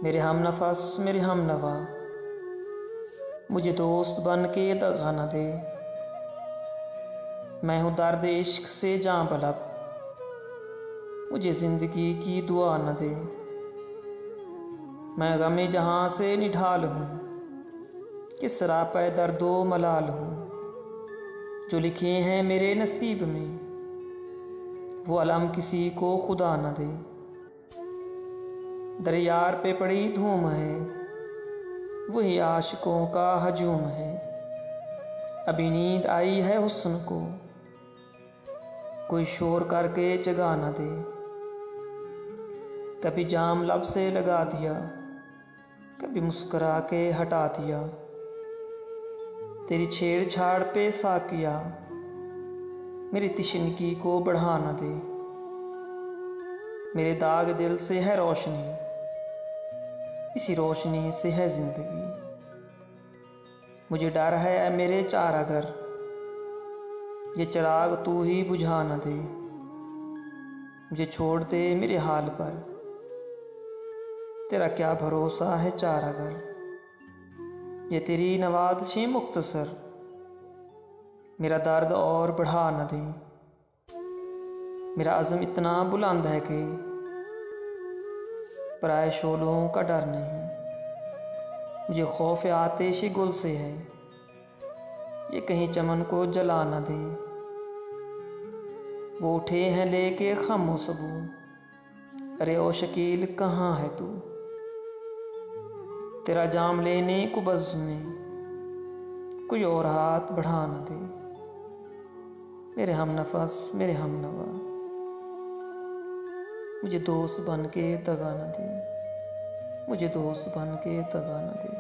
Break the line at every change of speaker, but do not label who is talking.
मेरे हम नफस मेरे हम नवा, मुझे दोस्त बन के दगा न दे। मैं हूँ दर्द इश्क से जां बलब, मुझे ज़िंदगी की दुआ न दे। मैं गमे जहाँ से निढाल हूँ, किस सरापे दर्दो मलाल हूँ। जो लिखे हैं मेरे नसीब में, वो अलम किसी को खुदा न दे। दरियार पे पड़ी धूम है, वही आशिकों का हजूम है। अभी नींद आई है हुस्न को, कोई शोर करके जगा न दे। कभी जाम लब से लगा दिया, कभी मुस्करा के हटा दिया। तेरी छेड़छाड़ पे साकिया, मेरी तिश्नगी को बढ़ा न दे। मेरे दाग दिल से है रोशनी, इसी रोशनी से है ज़िंदगी। मुझे डर है मेरे चारागर, ये चिराग तू ही बुझा न दे। मुझे छोड़ दे मेरे हाल पर, तेरा क्या भरोसा है चारागर। ये तेरी नवाज़िशें मुख्तसर, मेरा दर्द और बढ़ा न दे। मेरा अज़्म इतना बुलंद है कि पराए शोलों का डर नहीं। मुझे खौफ आतिश गुल से है, ये कहीं चमन को जला न दे। वो उठे हैं लेके खामो सबू, अरे ओ शकील कहाँ है तू। तेरा जाम लेने को बज़्म में कोई और हाथ बढ़ा न दे। मेरे हम नफस मेरे हम नवा, मुझे दोस्त बन के दगा न दे। मुझे दोस्त बन के दगा न दे।